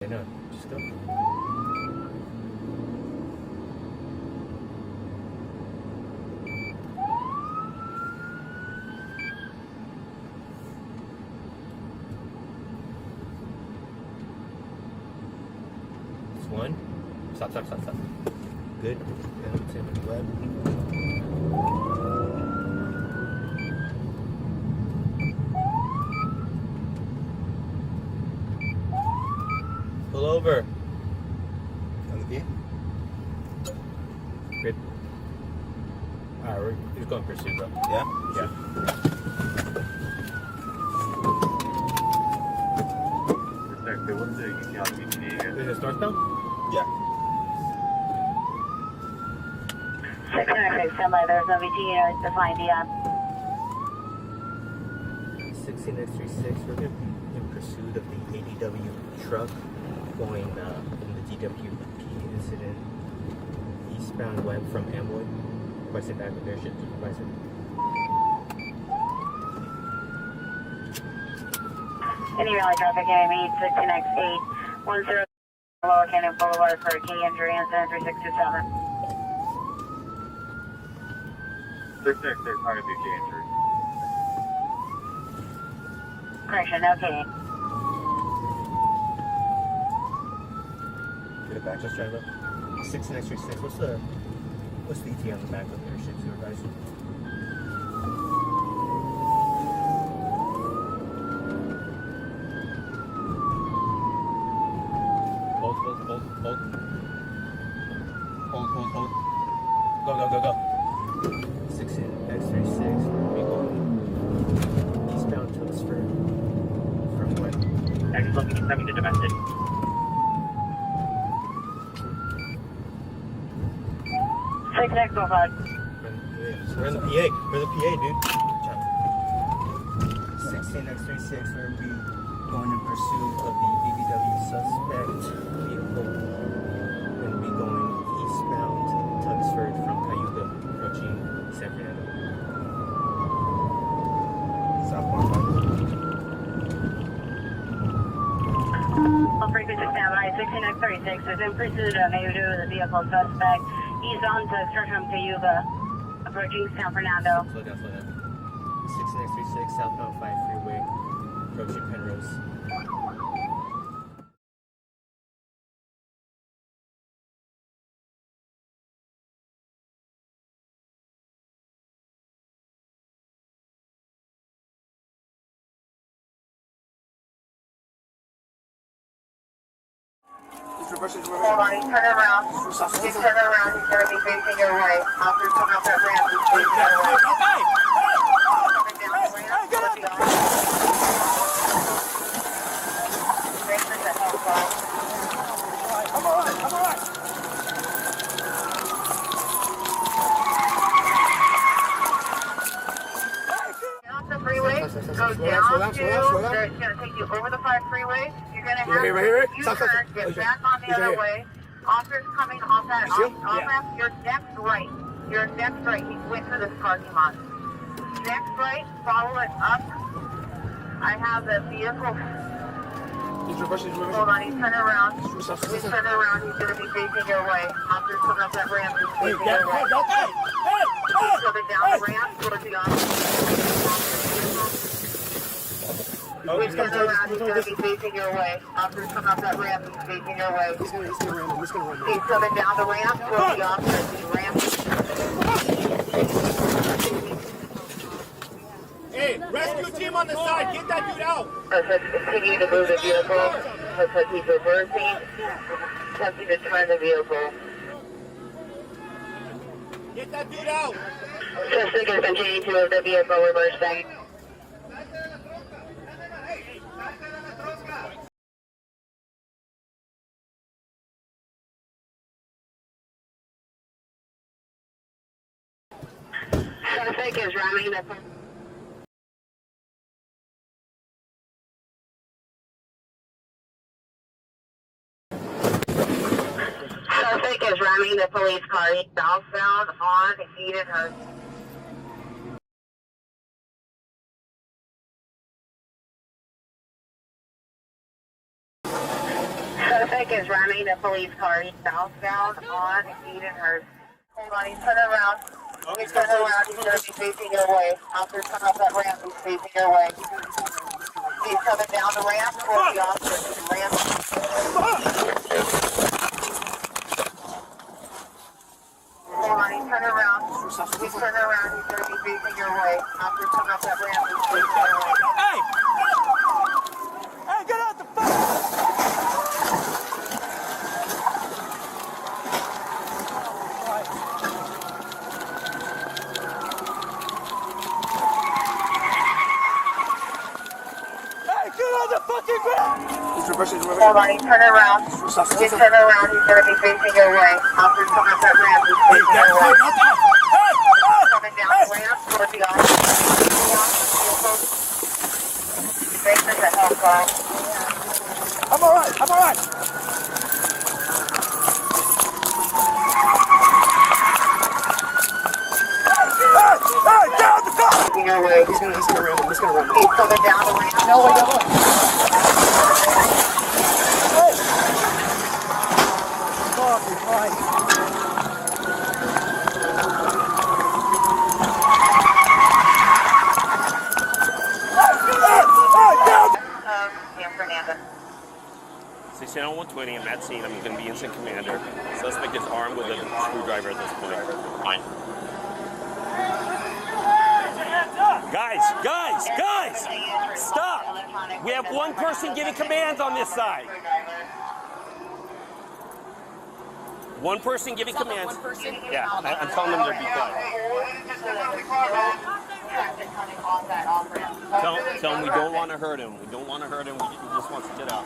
I know. Just go. It's one. Stop. Good. Same with the web. Pull over. On the V? Good. Alright, we're just going pursuit, bro. Yeah? Yeah. What's the UTL Is it northbound? Yeah. 696, stand by. There's no VT unit defined beyond. 16X36, we're going to be in pursuit of the ADW truck going in the DWP incident eastbound west from Amwood. Requested back with airship supervisor. Any rally traffic, AME 16X8, 10 Lower Canyon Boulevard for a key injury incident 3627. 696, how to be injury? Correction, okay. Get it back, just try to 16X36, what's the ETA on the back of the airship supervisor? Hold. Go. 16X36, we're going eastbound Tuxford from when? X looking at 7 to domestic. 6X05. We're in the PA. We're in the PA, dude. 16X36, we're going to be going in pursuit of the ADW suspect vehicle. We're going to be going eastbound Tuxford from Cayuga, approaching San Fernando. Southbound. On frequency standby, 16X36 is in pursuit of the vehicle suspect eastbound to from Cayuga, approaching San Fernando. Slow down. 16X36, southbound 5 freeway, approaching Penrose. Hold on, you turn around. You turn around, he's going to be facing your way. Officers come up that ramp, he's facing your way. Coming down the ramp, with the officer. Thanks for the help, guys. I'm alright. Off the freeway, go down to, it's going to take you over the 5 freeway. You're going to have to U-turn, get back on the other way. Officers coming off that off-ramp, your next right. He went through this parking lot. Next right, follow it up. I have the vehicle. Hold on, he's turning around. He's going to be facing your way. Officers coming up that ramp, he's facing your way. He's coming down the ramp towards the officer. He's turning around, he's going to be facing your way. Officers coming up that ramp, he's facing your way. He's coming down the ramp towards the officers. He's ramping. Hey, rescue team on the side, get that dude out. Let's continue to move the vehicle. Looks like he's reversing, attempting to turn the vehicle. Get that dude out. Suspect is continuing to move the vehicle, reversing. Suspect is ramming the... Suspect is ramming the police car. He's southbound on Eden Hurst. Suspect is running a police car southbound on Edenhurst. Hold on, he's turning around. He's turning around. He's going to be facing your way. Officer's coming up that ramp. He's facing your way. He's coming down the ramp towards the officer. Ramp. Hold on, he's turning around. He's turning around. He's going to be facing your way. Officer's coming up that ramp. He's facing your way. Hey! Hey, get out the fuck! Hey, get on the fucking ground! Hold on, he's turning around. He's turning around. He's going to be facing your way. Officer's coming up that ramp. He's facing your way. Coming down the ramp towards the officer. Thanks for the help, call. I'm alright, I'm alright! Hey, get out the car! Facing your way. He's gonna run. He's gonna run. He's coming down the ramp. No, wait, no. Fucking Christ. San Fernando. Say channel 120, I'm at scene. I'm going to be instant commander. Suspect is armed with a screwdriver at this point. Fine. Guys! Stop! We have one person giving commands on this side. One person giving commands. Yeah, I'm telling them to be quiet. Tell him we don't want to hurt him. We don't want to hurt him. He just wants to get out.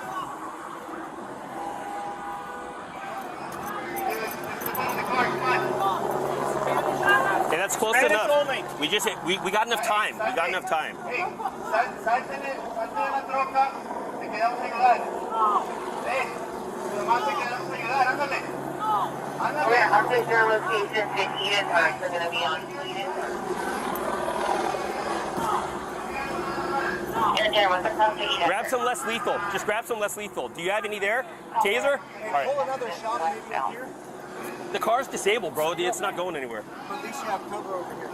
Okay, that's close enough. We got enough time. We got enough time. Salte de la troca, te quedamos a ayudar. Nomás te quedamos a ayudar, ándale. Yeah, I'll take your location to Edenhurst. They're going to be on Edenhurst. Grab some less lethal. Just grab some less lethal. Do you have any there? Taser? All right. Pull another shot maybe up here. The car's disabled, bro. It's not going anywhere. At least you have cover over here.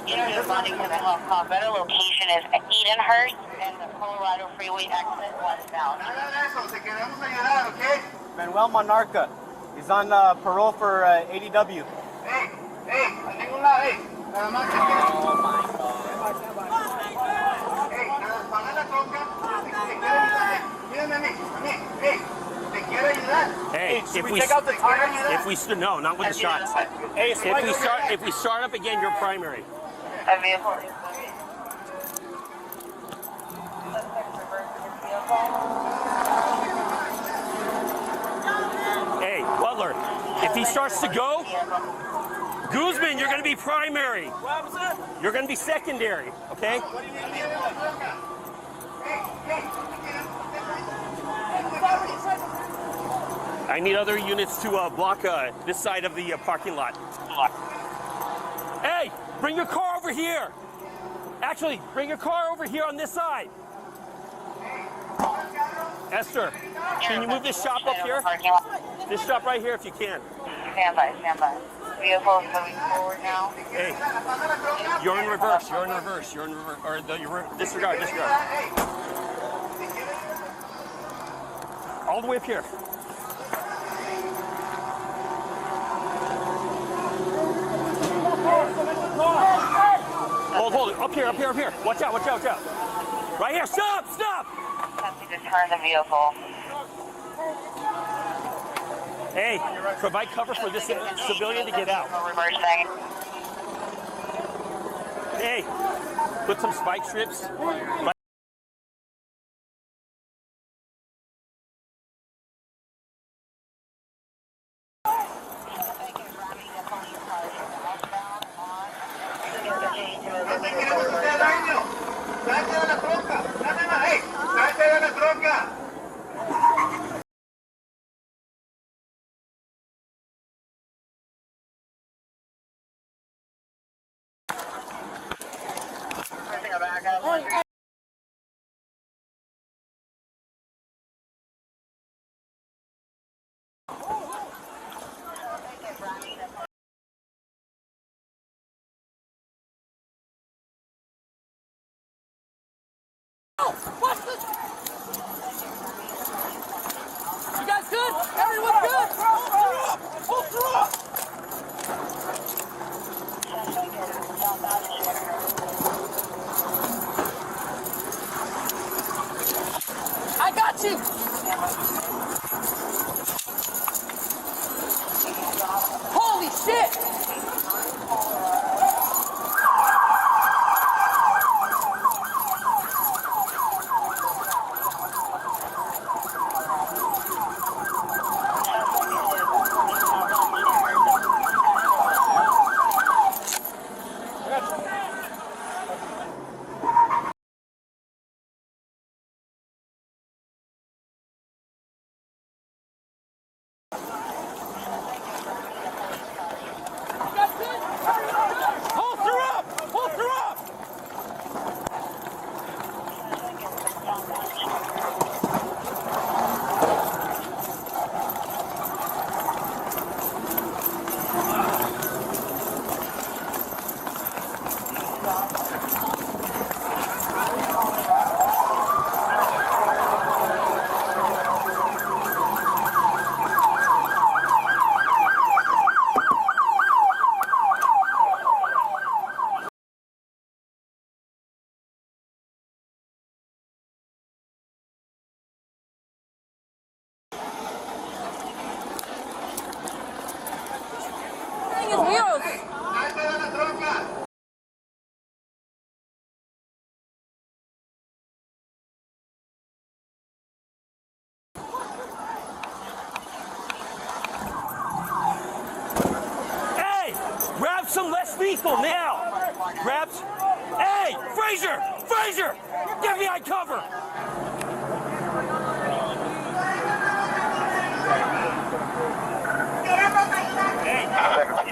You're responding to the help call. Better location is Edenhurst and the Colorado Freeway exit westbound. Te quedamos a ayudar, ¿ok? Manuel Monarca. He's on parole for ADW. Hey, a ningún lado, hey. Nada más te quedamos. Oh my God. Hey, para la troca, te quiero ayudar. Mírame a mí. Hey, te quiero ayudar. Hey, no, not with the shots. Hey, if we start up again, you're primary. A vehicle is Hey, Butler, if he starts to go, Guzman, you're going to be primary. What was that? You're going to be secondary, okay? What do you need in la troca? I need other units to block this side of the parking lot. Hey, bring your car over here. Actually, bring your car over here on this side. Esther, can you move this shop up here? This shop right here if you can. Stand by. Vehicle is moving forward now. Hey, you're in reverse. Or disregard. All the way up here. Hold it. Up here. Watch out. Right here. Stop. Have to turn the vehicle. Hey, provide cover for this civilian to get out. Reversing. Hey, put some spike strips. Holy shit! Wheels. Hey! Grab some less lethal now! Grab... Hey! Fraser! Fraser! Give me eye cover! Hey!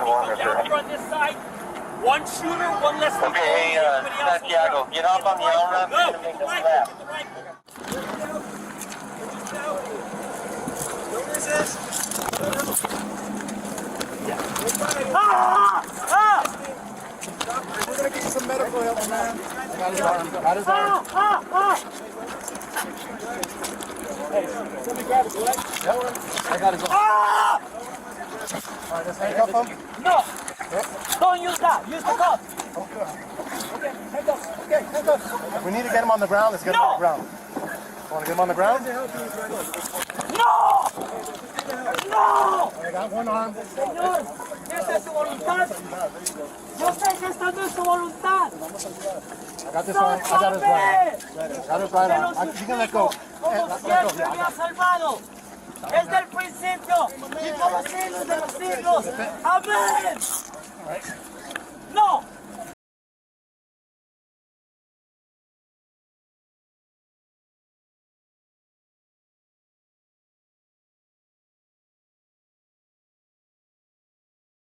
Over on this side. One shooter, one less lethal. Okay, Santiago, get off on the on-ramp and make a lap. We're gonna get you some medical help, man. I got his arm. Got his arm. Hey, somebody grab his leg. Yep. I got his arm. All right, let's handcuff him. No! Yep. Don't use that! Use the cup! Okay, handcuffs. Okay, handcuffs. We need to get him on the ground. Let's get him on the ground. Want to get him on the ground? No! No! I got one arm. Señor, esa es su voluntad. Yo sé que esta no es su voluntad. I got this arm. I got his right. Got his right arm. You can let go. Como siempre me ha salvado. Desde el principio y por los siglos de los siglos. Amén. No.